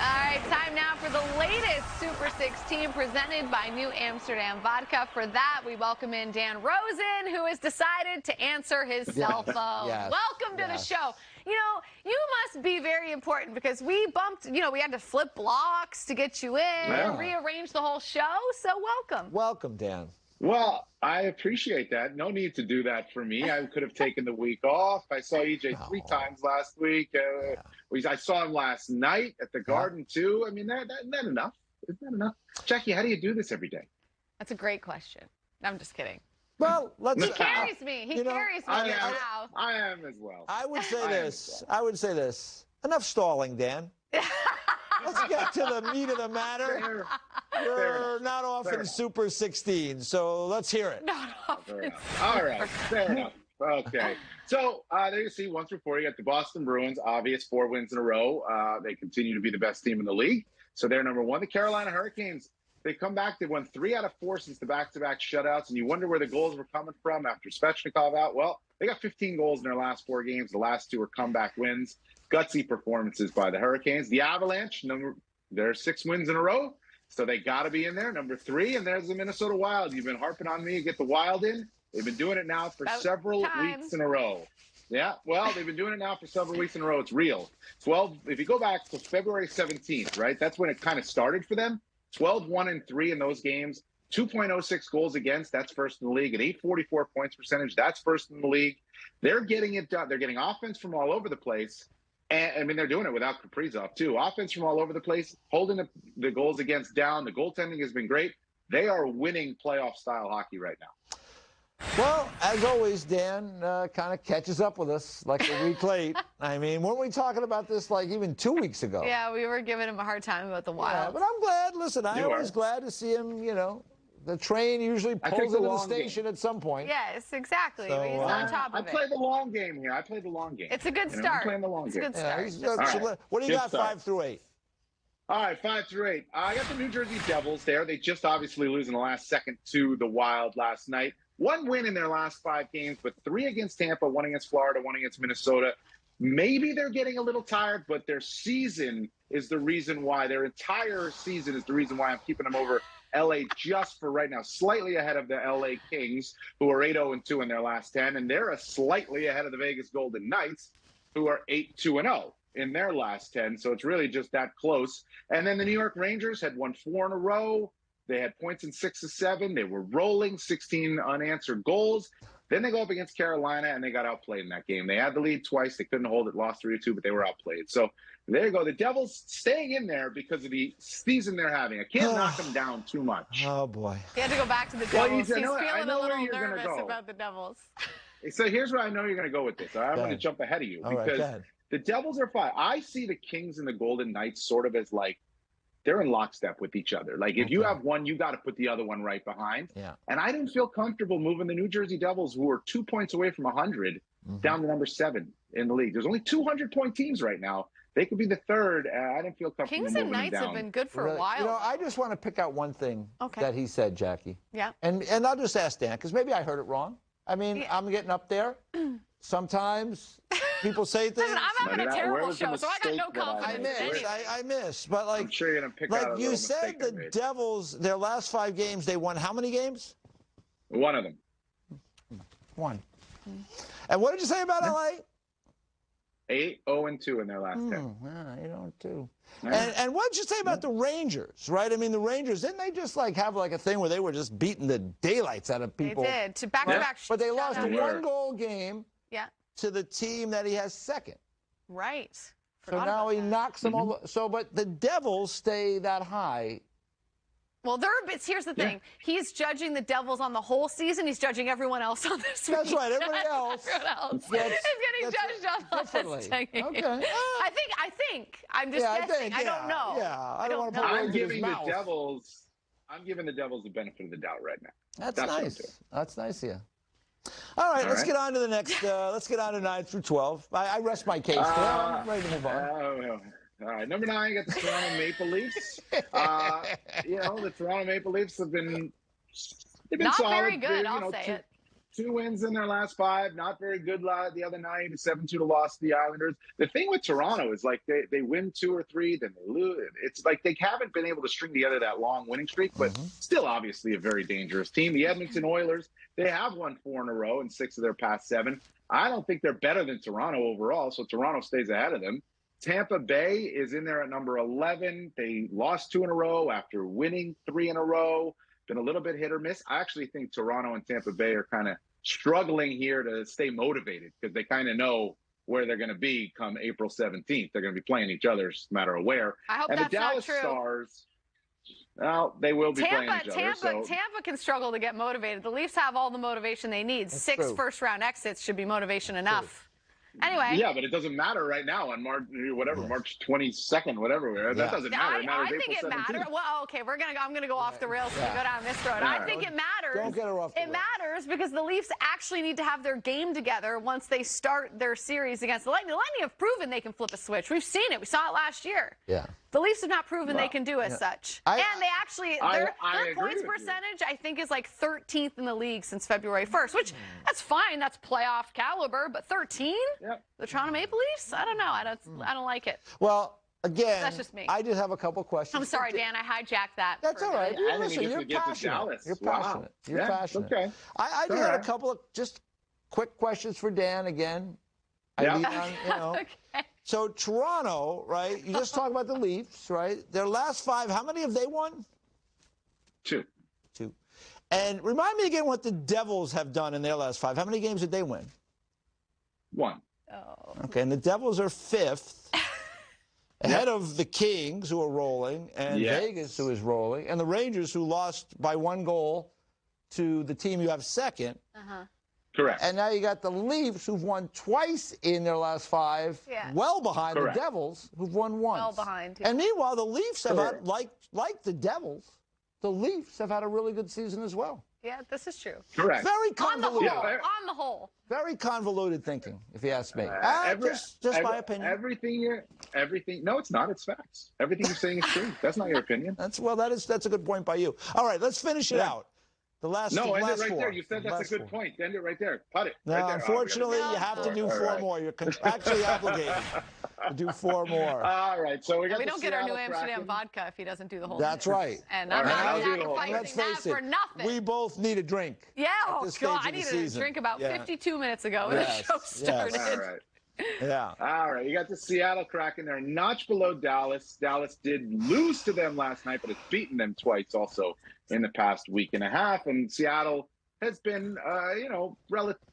right, time now for the latest Super 16 presented by New Amsterdam Vodka. For that, we welcome in Dan Rosen, who has decided to answer his cell phone. Yes. Welcome to the show. You know, you must be very important because we bumped, we had to flip blocks to get you in, rearrange the whole show. So welcome. Welcome, Dan. Well, I appreciate that. No need to do that for me. I could have taken the week off. I saw EJ 3 times last week. I saw him last night at the Garden, too. I mean, isn't that enough? Isn't that enough? Jackie, how do you do this every day? That's a great question. I'm just kidding. Well, he carries me. He carries me now. I am as well. I would say this. Enough stalling, Dan. Let's get to the meat of the matter. You're not off in Super 16, so let's hear it. Not off. All right, fair enough. Okay. So there you see, 1 through 4, you got the Boston Bruins, obvious 4 wins in a row. They continue to be the best team in the league. So they're number 1. The Carolina Hurricanes, they come back. They won 3 out of 4 since the back-to-back shutouts, and you wonder where the goals were coming from after Svechnikov out. Well, they got 15 goals in their last 4 games. The last 2 are comeback wins. Gutsy performances by the Hurricanes. The Avalanche, they're 6 wins in a row, so they got to be in there. Number 3, and there's the Minnesota Wild. You've been harping on me to get the Wild in. They've been doing it now for several weeks in a row. Yeah, well, they've been doing it now for several weeks in a row. It's real. 12. If you go back to February 17th, right, that's when it kind of started for them. 12-1-3 in those games. 2.06 goals against. That's first in the league. An .844 points percentage. That's first in the league. They're getting it done. They're getting offense from all over the place. And, I mean, they're doing it without Kaprizov, too. Offense from all over the place, holding the goals against down. The goaltending has been great. They are winning playoff-style hockey right now. Well, as always, Dan kind of catches up with us like a week late. I mean, weren't we talking about this like even 2 weeks ago? Yeah, we were giving him a hard time about the Wild. Yeah, but I'm glad. Listen, I'm always glad to see him, The train usually pulls into the station at some point. Yes, exactly. So, he's on top of it. I play the long game here. It's a good start. I'm playing the long game. It's a good start. Right. What do you got, 5 through 8? All right, 5 through 8. I got the New Jersey Devils there. They just obviously lose in the last second to the Wild last night. 1 win in their last 5 games, but 3 against Tampa, 1 against Florida, 1 against Minnesota. Maybe they're getting a little tired, but their season is the reason why. Their entire season is the reason why I'm keeping them over L.A. just for right now, slightly ahead of the L.A. Kings, who are 8-0-2 in their last 10, and they're slightly ahead of the Vegas Golden Knights, who are 8-2-0 in their last 10. So it's really just that close. And then the New York Rangers had won 4 in a row. They had points in 6 of 7. They were rolling, 16 unanswered goals. Then they go up against Carolina, and they got outplayed in that game. They had the lead twice. They couldn't hold it, lost 3-2, but they were outplayed. So there you go. The Devils staying in there because of the season they're having. I can't knock them down too much. Oh, boy. He had to go back to the Devils. He's feeling a little nervous about the Devils. So here's where I know you're going to go with this. I'm going to jump ahead of you because the Devils are fine. I see the Kings and the Golden Knights sort of as like, they're in lockstep with each other. Like, if you have one, you got to put the other one right behind. Yeah. And I didn't feel comfortable moving the New Jersey Devils, who are 2 points away from 100, down to number 7 in the league. There's only 200-point teams right now. They could be the 3rd. I didn't feel comfortable Kings and Knights have been good for a while. I just want to pick out one thing that he said, Jackie. Yeah. And I'll just ask Dan, because maybe I heard it wrong. I mean, I'm getting up there. Sometimes people say things. Listen, I'm having a terrible show, so I got no confidence. I miss. But like, I'm sure you're going to pick out like you said, the Devils, their last 5 games, they won how many games? 1 of them. 1. And what did you say about LA? 8-0-2 in their last 10. 8-0-2. And what did you say about the Rangers, right? I mean, the Rangers, didn't they just like have like a thing where they were just beating the daylights out of people? They did. To back-to-back. But they lost a 1-goal game to the team that he has second. Right. So now he knocks them over. So, but the Devils stay that high. Well, here's the thing. He's judging the Devils on the whole season. He's judging everyone else on this week. That's right. Everybody else. Everyone else is getting judged on this thing. Okay. I think. I'm just guessing. I don't know. Yeah. I don't want to put I'm words in his giving mouth. I'm giving the Devils the benefit of the doubt right now. That's nice. That's nice of you. All right, let's get on to the next. Let's get on to 9 through 12. I rest my case there. I'm ready to move on. All right, number 9, got the Toronto Maple Leafs. The Toronto Maple Leafs have been not solid. Very good. I'll say it. 2 wins in their last 5. Not very good the other night. A 7-2 loss to the Islanders. The thing with Toronto is like they win 2 or 3, then they lose. It's like they haven't been able to string together that long winning streak, but still obviously a very dangerous team. The Edmonton Oilers, they have won 4 in a row in 6 of their past 7. I don't think they're better than Toronto overall, so Toronto stays ahead of them. Tampa Bay is in there at number 11. They lost 2 in a row after winning 3 in a row. Been a little bit hit or miss. I actually think Toronto and Tampa Bay are kind of struggling here to stay motivated because they kind of know where they're going to be come April 17th. They're going to be playing each other no matter where. I hope and that's the Dallas not true. Stars, well, they will be playing each other. Tampa can struggle to get motivated. The Leafs have all the motivation they need. That's 6 true. first-round exits should be motivation enough. Anyway. Yeah, but it doesn't matter right now on March 22nd, whatever. That doesn't matter. It matters I think April it 17th. matters. Well, okay, I'm going to go off the rails and go down this road. I think it matters. Don't get her off the It rails. matters because the Leafs actually need to have their game together once they start their series against the Lightning. The Lightning have proven they can flip a switch. We've seen it. We saw it last year. Yeah. The Leafs have not proven they can do as such. And they actually, their points percentage, I think, is like 13th in the league since February 1st, which that's fine. That's playoff caliber. But 13? Yep. The Toronto Maple Leafs? I don't know. I don't like it. Well, again, That's just me. I just have a couple questions. I'm sorry, Dan. I hijacked that. That's all right. I Listen, think you're we get to passionate. Dallas. You're Wow. passionate. You're Yeah, passionate. okay. I just had a couple of just quick questions for Dan again. Yeah. Okay. So Toronto, right? You just talked about the Leafs, right? Their last 5, how many have they won? 2. 2. And remind me again what the Devils have done in their last 5. How many games did they win? 1. Oh. Okay, and the Devils are 5th, ahead of the Kings, who are rolling, and Vegas, who is rolling, and the Rangers, who lost by 1 goal to the team you have 2nd. Correct. And now you got the Leafs, who've won twice in their last 5, well behind the Devils, who've won once. Well behind. And meanwhile, the Leafs have had, like the Devils, the Leafs have had a really good season as well. Yeah, this is true. Correct. Very On the convoluted. whole. On the whole. Very convoluted thinking, if you ask me. Just my opinion. Everything. No, it's not. It's facts. Everything you're saying is true. That's not your opinion. That's a good point by you. All right, let's finish it out. The last end it right 4. there. You said that's a good point. End it right there. Put it. No, right there. unfortunately, you have to do 4 more. You're contractually obligated to do 4 more. All right, so we don't get our new Amsterdam vodka if he doesn't do the whole That's thing. right. And I'm not sacrificing Let's that face it, for nothing. we both need a drink. Yeah, at this stage of I the needed season. a drink about 52 minutes ago when the show started. All right. Yeah. All right. You got the Seattle Kraken there, a notch below Dallas. Dallas did lose to them last night, but has beaten them twice also in the past week and a half. And Seattle has been,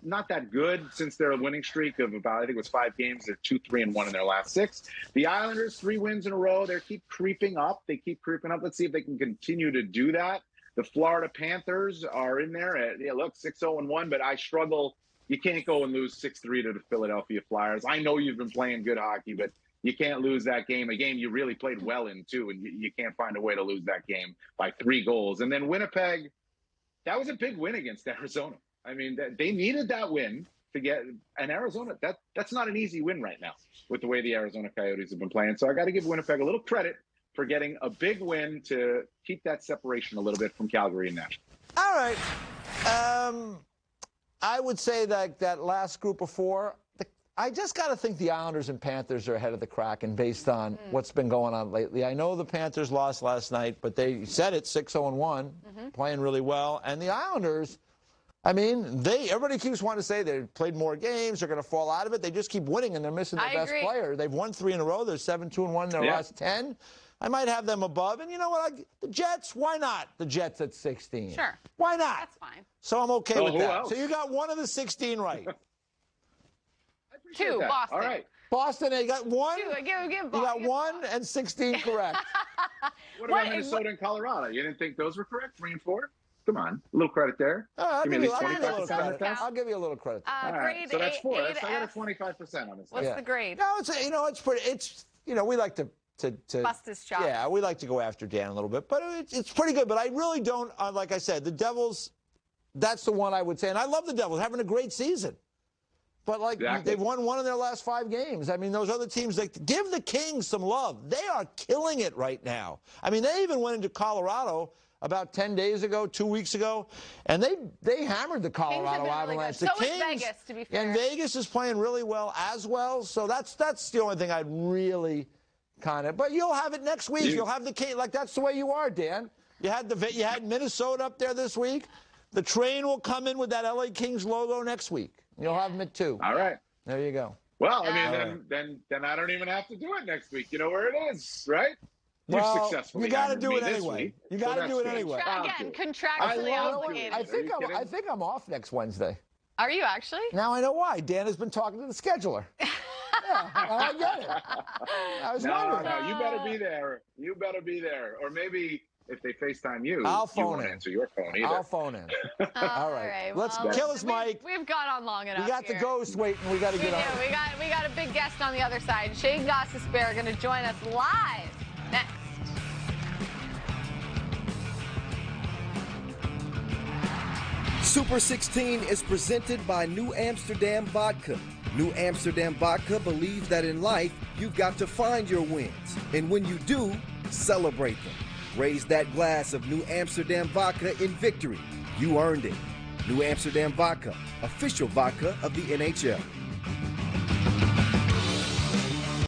not that good since their winning streak of about, I think it was 5 games. They're 2-3-1 in their last 6. The Islanders, 3 wins in a row. They keep creeping up. Let's see if they can continue to do that. The Florida Panthers are in there at, 6-0-1, but I struggle. You can't go and lose 6-3 to the Philadelphia Flyers. I know you've been playing good hockey, but you can't lose that game. A game you really played well in, too, and you can't find a way to lose that game by 3 goals. And then Winnipeg, that was a big win against Arizona. I mean, they needed that win to get an Arizona. That's not an easy win right now with the way the Arizona Coyotes have been playing. So I got to give Winnipeg a little credit for getting a big win to keep that separation a little bit from Calgary and Nashville. All right. I would say that last group of 4, I just got to think the Islanders and Panthers are ahead of the Kraken based on what's been going on lately. I know the Panthers lost last night, but they said it 6-0-1, playing really well. And the Islanders, I mean, everybody keeps wanting to say they played more games, they're going to fall out of it. They just keep winning, and they're missing their best player. They've won 3 in a row. They're 7-2-1 in their last 10. I might have them above. And you know what? The Jets, why not? The Jets at 16. Sure. Why not? That's fine. So I'm okay with that. Else? So you got one of the 16 right. 2, Boston. All right. Boston, they got 1. 2, give You got 1 and 16 correct. What about Minnesota and Colorado? You didn't think those were correct? 3 and 4? Come on, a little credit there. I'll give you a little credit. count. I'll give you a little credit. Grade so that's 4. I got a 8F. 25% on this. What's the grade? No, it's pretty. We like to bust his chops. Yeah, we like to go after Dan a little bit, but it's pretty good. But I really don't. Like I said, the Devils. That's the one I would say, and I love the Devils having a great season. But they've won 1 of their last 5 games. I mean, those other teams, give the Kings some love. They are killing it right now. I mean, they even went into Colorado about 10 days ago, 2 weeks ago, and they hammered the Colorado Avalanche. Really so is Vegas, to be fair. And Vegas is playing really well as well, so that's the only thing I'd really kind of. But you'll have it next week. You'll have the King. Like, that's the way you are, Dan. You had Minnesota up there this week. The train will come in with that LA Kings logo next week. You'll have them at 2. All right. There you go. Well, I mean, then I don't even have to do it next week. You know where it is, right? Well, you got to do it anyway. You got to do it anyway. Again, contractually obligated. I think I'm off next Wednesday. Are you actually? Now I know why. Dan has been talking to the scheduler. Yeah, I get it. I was wondering. No, you better be there. You better be there. Or maybe if they FaceTime you, I'll phone you won't answer your phone either. I'll phone in. All right. Let's kill us, Mike. We've gone on long enough. We got the ghost waiting. We got to get on. We got a big guest on the other side. Shane Gossesbear going to join us live next. Super 16 is presented by New Amsterdam Vodka. New Amsterdam Vodka believes that in life, you've got to find your wins. And when you do, celebrate them. Raise that glass of New Amsterdam Vodka in victory. You earned it. New Amsterdam Vodka, official vodka of the NHL.